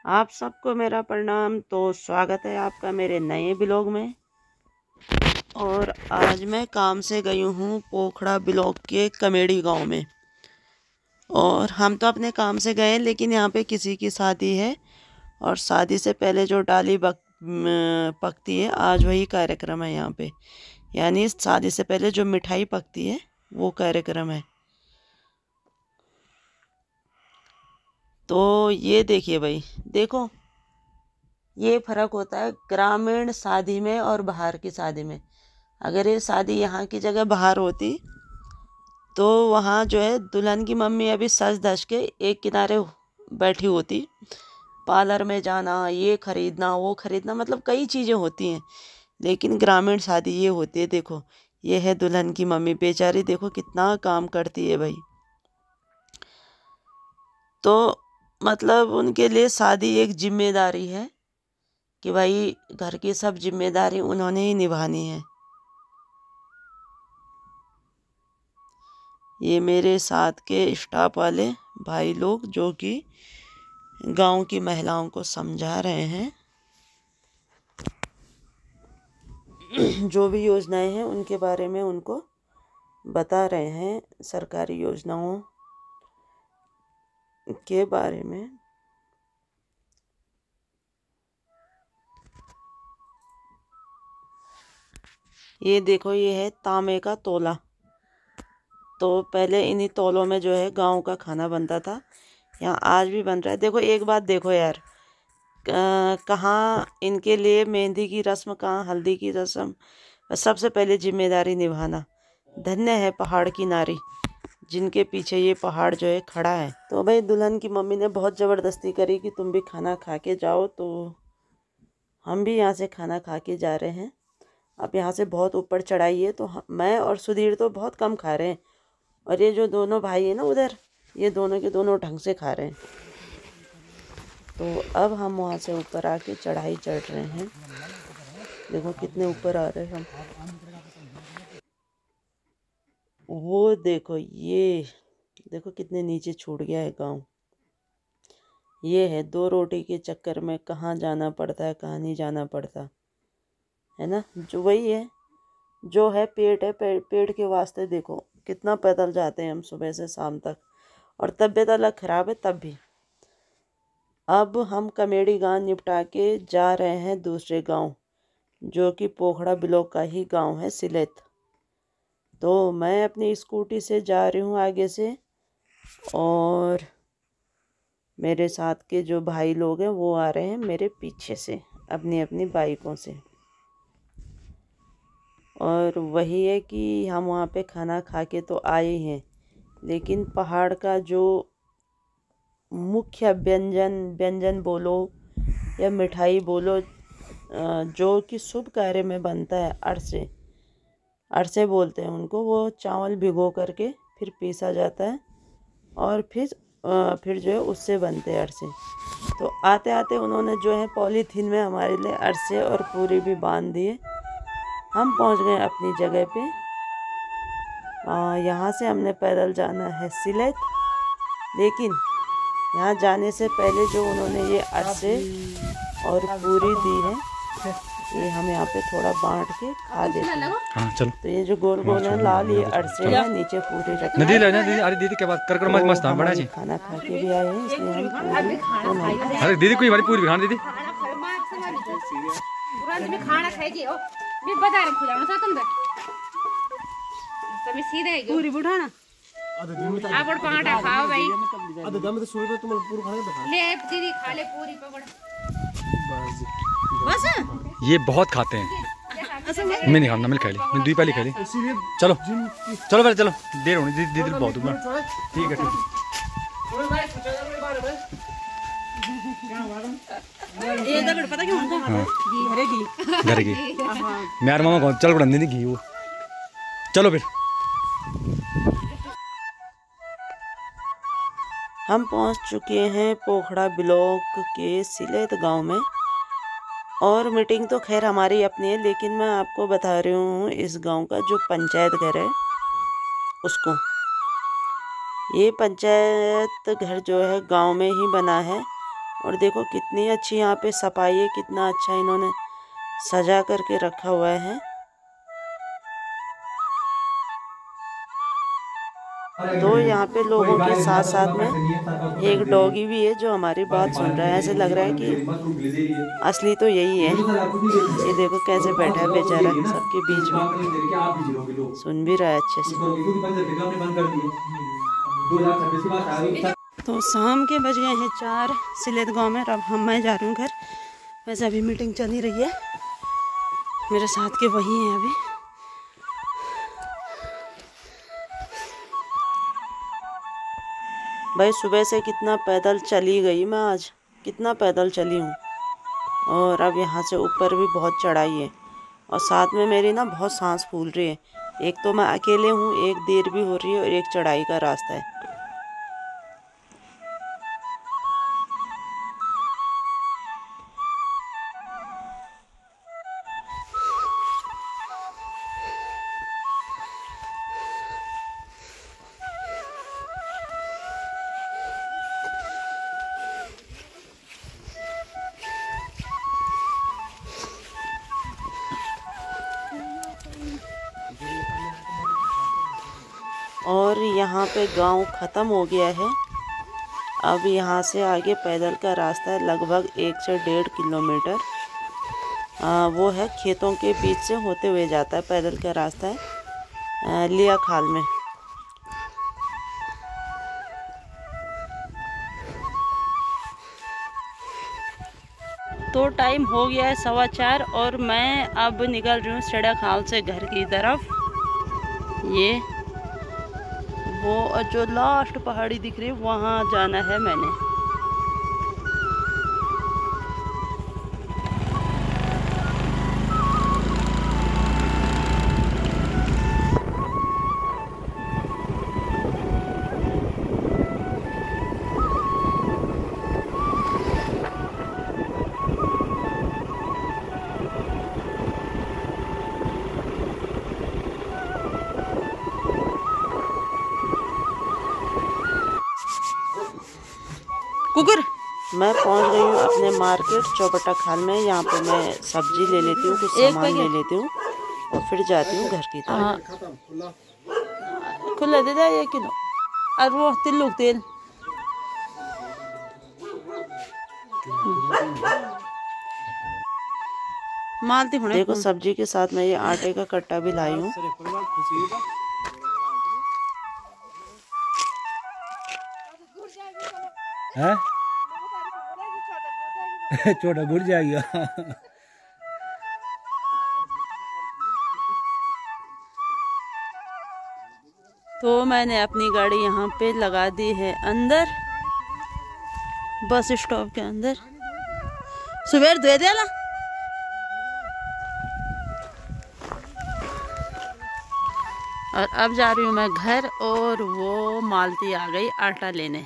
आप सबको मेरा प्रणाम। तो स्वागत है आपका मेरे नए ब्लॉग में। और आज मैं काम से गई हूँ पोखड़ा ब्लॉक के कमेड़ी गांव में। और हम तो अपने काम से गए, लेकिन यहाँ पे किसी की शादी है और शादी से पहले जो डाली पकती है, आज वही कार्यक्रम है यहाँ पे। यानी शादी से पहले जो मिठाई पकती है वो कार्यक्रम है। तो ये देखिए भाई, देखो ये फ़र्क होता है ग्रामीण शादी में और बाहर की शादी में। अगर ये शादी यहाँ की जगह बाहर होती तो वहाँ जो है दुल्हन की मम्मी अभी सज धज के एक किनारे बैठी होती। पार्लर में जाना, ये खरीदना, वो खरीदना, मतलब कई चीज़ें होती हैं। लेकिन ग्रामीण शादी ये होती है। देखो ये है दुल्हन की मम्मी, बेचारी देखो कितना काम करती है भाई। तो मतलब उनके लिए शादी एक जिम्मेदारी है कि भाई घर की सब जिम्मेदारी उन्होंने ही निभानी है। ये मेरे साथ के स्टाफ वाले भाई लोग जो कि गांव की महिलाओं को समझा रहे हैं, जो भी योजनाएं हैं उनके बारे में उनको बता रहे हैं, सरकारी योजनाओं के बारे में। ये देखो ये है तांबे का तोला। तो पहले इन्हीं तोलों में जो है गांव का खाना बनता था, यहाँ आज भी बन रहा है। देखो एक बात देखो यार, कहाँ इनके लिए मेहंदी की रस्म, कहाँ हल्दी की रस्म। सबसे पहले जिम्मेदारी निभाना। धन्य है पहाड़ की नारी जिनके पीछे ये पहाड़ जो है खड़ा है। तो भाई दुल्हन की मम्मी ने बहुत ज़बरदस्ती करी कि तुम भी खाना खा के जाओ। तो हम भी यहाँ से खाना खा के जा रहे हैं। अब यहाँ से बहुत ऊपर चढ़ाई है, तो मैं और सुधीर तो बहुत कम खा रहे हैं। और ये जो दोनों भाई हैं ना उधर, ये दोनों के दोनों ढंग से खा रहे हैं। तो अब हम वहाँ से ऊपर आके चढ़ाई चढ़ रहे हैं। देखो कितने ऊपर आ रहे हैं हम। वो देखो, ये देखो कितने नीचे छूट गया है गांव। ये है 2 रोटी के चक्कर में कहाँ जाना पड़ता है, कहाँ नहीं जाना पड़ता है ना। जो वही है, जो है पेट है, पेट के वास्ते देखो कितना पैदल जाते हैं हम सुबह से शाम तक। और तबीयत अलग ख़राब है तब भी। अब हम कमेड़ी गांव निपटा के जा रहे हैं दूसरे गांव, जो कि पोखड़ा ब्लॉक का ही गांव है, सिलेत। तो मैं अपनी स्कूटी से जा रही हूँ आगे से, और मेरे साथ के जो भाई लोग हैं वो आ रहे हैं मेरे पीछे से अपनी अपनी बाइकों से। और वही है कि हम वहाँ पे खाना खा के तो आए हैं, लेकिन पहाड़ का जो मुख्य व्यंजन बोलो या मिठाई बोलो, जो कि शुभ कार्य में बनता है, अरसे बोलते हैं उनको। वो चावल भिगो करके फिर पीसा जाता है और फिर जो है उससे बनते हैं अरसे। तो आते आते उन्होंने जो है पॉलीथीन में हमारे लिए अरसे और पूरी भी बांध दिए। हम पहुंच गए अपनी जगह पे। यहाँ से हमने पैदल जाना है सिलेट, लेकिन यहाँ जाने से पहले जो उन्होंने ये अरसे और पूरी दी है, ये हम यहाँ पे थोड़ा बांट के खा लेते हैं। हाँ चलो। तो ये जो गोल गोल है लाल, ये अरसे है, नीचे पूरी रखी नदी ले दीदी। अरे दीदी के बाद कर मस्त मस्त बड़ा जी खाना खा के भी आए हैं, इसलिए हम पूरी तो नहीं। अरे दीदी कोई हमारी पूरी भी खाना दीदी। खाना खाएगी ओ मैं बाजार में खुलाना चाहता हूं तो मैं सीधे ही पूरी बुढ़ाना आप और पराठा खाओ भाई। अरे दम तो सोई पे तुम पूरी खाने दो। ले दीदी खा ले पूरी पकड़ बस। ये बहुत खाते हैं। मैं नहीं खाना, मैं खा ली, मैं 2 पहले खा ली। चलो चलो फिर चलो, देर होनी दीदी बहुत हुआ। ठीक है ठीक ये तो पता क्यों होता है, घी घर की मेरे मामा को चल बढ़ा दी घी वो। चलो फिर हम पहुंच चुके हैं पोखड़ा ब्लॉक के सिलेत गांव में। और मीटिंग तो खैर हमारी अपनी है, लेकिन मैं आपको बता रही हूँ इस गांव का जो पंचायत घर है उसको। ये पंचायत घर जो है गांव में ही बना है, और देखो कितनी अच्छी यहाँ पे सफाई है, कितना अच्छा इन्होंने सजा करके रखा हुआ है। तो यहाँ पे लोगों के साथ साथ में एक डॉगी भी है जो हमारी बात सुन रहा है। ऐसे लग रहा है कि असली तो यही है। ये देखो कैसे बैठा है बेचारा सबके बीच में, सुन भी रहा है अच्छे से। तो शाम के बज गए हैं 4 सिलेत गांव में। अब मैं जा रही हूँ घर। वैसे अभी मीटिंग चल ही रही है, मेरे साथ के वही हैं अभी। भाई सुबह से कितना पैदल चली गई मैं, आज कितना पैदल चली हूँ। और अब यहाँ से ऊपर भी बहुत चढ़ाई है और साथ में मेरी ना बहुत सांस फूल रही है। एक तो मैं अकेले हूँ, एक देर भी हो रही है और एक चढ़ाई का रास्ता है। और यहाँ पे गांव ख़त्म हो गया है। अब यहाँ से आगे पैदल का रास्ता है, लगभग 1 से 1.5 किलोमीटर। वो है खेतों के बीच से होते हुए जाता है, पैदल का रास्ता है लिया खाल में। तो टाइम हो गया है 4:15 और मैं अब निकल रही हूँ सड़ा खाल से घर की तरफ। ये वो जो लास्ट पहाड़ी दिख रही है वहाँ जाना है मैंने। कुकर मैं पहुंच गई हूँ अपने मार्केट चौबट्टा खाल में। यहाँ पे मैं सब्जी ले लेती हूँ, कुछ सामान ले लेती हूँ और फिर जाती हूँ घर की तरफ। खुला दे दे 1 किलो और वो तिल्लू तेल। मालती हूँ। देखो सब्जी के साथ मैं ये आटे का कट्टा भी लाई हूँ। छोटा गुड़ जाएगा। तो मैंने अपनी गाड़ी यहाँ पे लगा दी है अंदर, बस स्टॉप के अंदर। सुबह दे देला। और अब जा रही हूँ मैं घर और वो मालती आ गई आटा लेने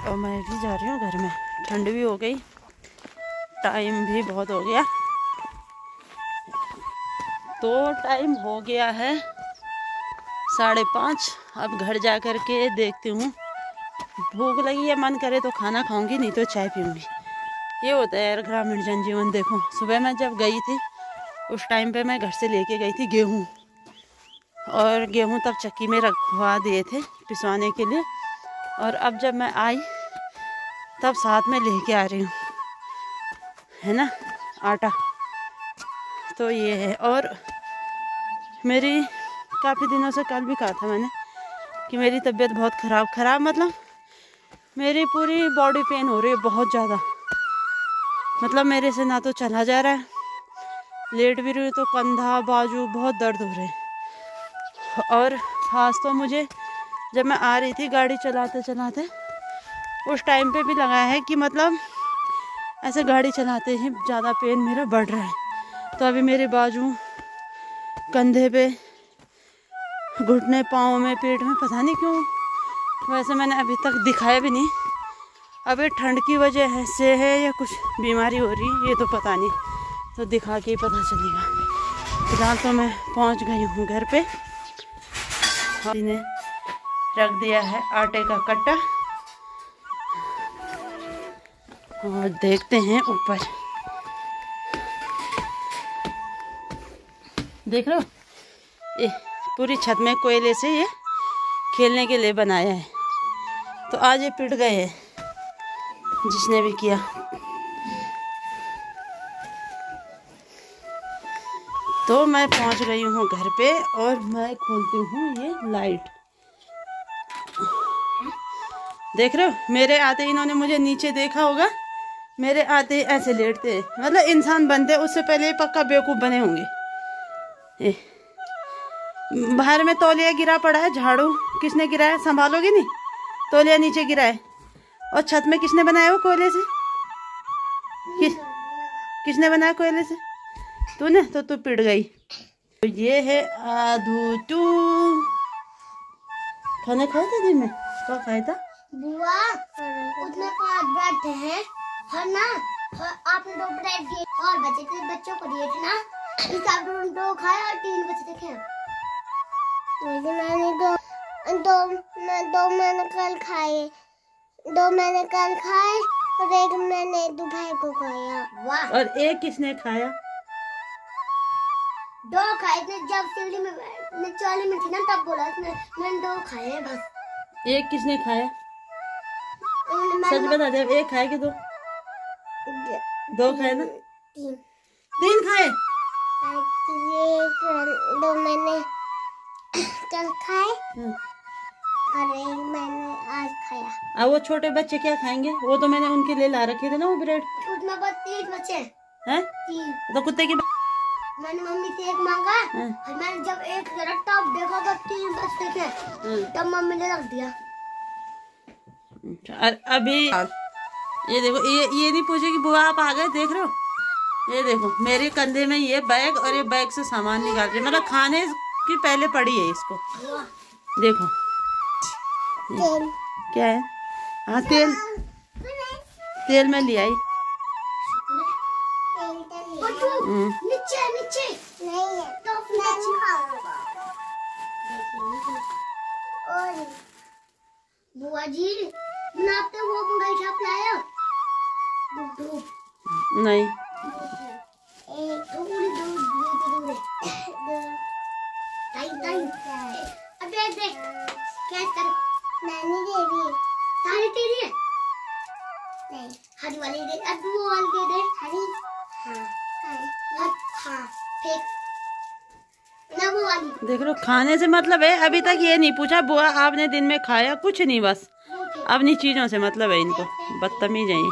और मैं भी जा रही हूँ घर में। ठंड भी हो गई, टाइम भी बहुत हो गया। तो टाइम हो गया है 5:30। अब घर जा कर के देखती हूँ, भूख लगी है, मन करे तो खाना खाऊंगी, नहीं तो चाय पीऊंगी। ये होता है यार ग्रामीण जनजीवन। देखो सुबह मैं जब गई थी उस टाइम पे मैं घर से लेके गई थी गेहूँ, और गेहूँ तब चक्की में रखवा दिए थे पिसवाने के लिए। और अब जब मैं आई तब साथ में लेके आ रही हूँ, है ना, आटा। तो ये है। और मेरी काफ़ी दिनों से, कल भी कहा था मैंने कि मेरी तबीयत बहुत ख़राब मतलब मेरी पूरी बॉडी पेन हो रही है बहुत ज़्यादा। मतलब मेरे से ना तो चला जा रहा है, लेट भी रही हूँ तो कंधा बाजू बहुत दर्द हो रहे हैं। और खास तो मुझे जब मैं आ रही थी गाड़ी चलाते चलाते उस टाइम पे भी लगा है कि मतलब ऐसे गाड़ी चलाते ही ज़्यादा पेन मेरा बढ़ रहा है। तो अभी मेरे बाजू, कंधे पे, घुटने, पाँव में, पेट में, पता नहीं क्यों। वैसे मैंने अभी तक दिखाया भी नहीं। अभी ठंड की वजह से है या कुछ बीमारी हो रही है ये तो पता नहीं, तो दिखा के ही पता चलेगा। फिलहाल तो मैं पहुंच गई हूँ घर पे। ने रख दिया है आटे का कट्टा और देखते हैं ऊपर। देख रहे हो, ये पूरी छत में कोयले से ये खेलने के लिए बनाया है। तो आज ये पिट गए हैं जिसने भी किया। तो मैं पहुंच गई हूँ घर पे और मैं खोलती हूँ ये लाइट। देख रहे हो, मेरे आते इन्होंने मुझे नीचे देखा होगा, मेरे आते ऐसे लेटते, मतलब इंसान बनते उससे पहले पक्का बेवकूफ़ बने होंगे। बाहर में तौलिया गिरा पड़ा है, झाड़ू किसने गिराया, संभालोगे नहीं? तौलिया नीचे गिरा है। और छत में किसने बनाया वो कोयले से? किसने बनाया कोयले से? तूने। तो तू पिट गई। तो ये है आधू टू। खाना खाया था दिन में? क्या खाया था? बुआ उसमें 5 बैठे हैं और ना, और आपने 2 ब्रेड दिए और बचे थे, बच्चों को दिए थे ना, इस आप 2 खाए और 3 बचे थे। दो मैंने कल खाए, 2 मैंने कल खाए और 1 मैंने दोपहर को खाया। वाह। और एक किसने खाया? 2 खाए थे जब सीढ़ी में चौली में थी ना, तब बोला मैंने 2 खाए हैं बस। एक किसने खाया? सच बता दे, एक खाए कि 2? 2 खाए ना? 3 खाए। 2 मैंने कल खाए और 1 मैंने आज खाया। अब वो छोटे बच्चे क्या खाएंगे? वो तो मैंने उनके लिए ला रखे थे ना वो ब्रेड। उसमें बस 3 बचे हैं? 3। तो कुत्ते की मैंने मम्मी से 1 मांगा और मैंने जब 1 रखा तब देखा बस 3 बचते थे, तब मम्मी ने रख दिया। और अभी ये देखो, ये नहीं पूछे कि बुआ आप आ गए। देख रहे हो, ये देखो मेरे कंधे में ये बैग और ये बैग से सामान निकाल रही है, मतलब खाने की पहले पड़ी है इसको। देखो क्या है? हाँ, तेल में ले आई। नीचे नीचे नहीं है तो और बुआ जी बनाते वो मंगाई था लाया दूध नहीं, एक थोड़ी दूध ताई अब देख क्या कर, नानी दे रही है, सारी तेरी है नहीं, हरी वाली दे, अब वो वाली दे दे हरी। हाँ ठीक ना वो वाली। देख लो, खाने से मतलब है। अभी तक ये नहीं पूछा बुआ आपने दिन में खाया, कुछ नहीं, बस अपनी चीजों से मतलब है इनको। बदतमीज है ये।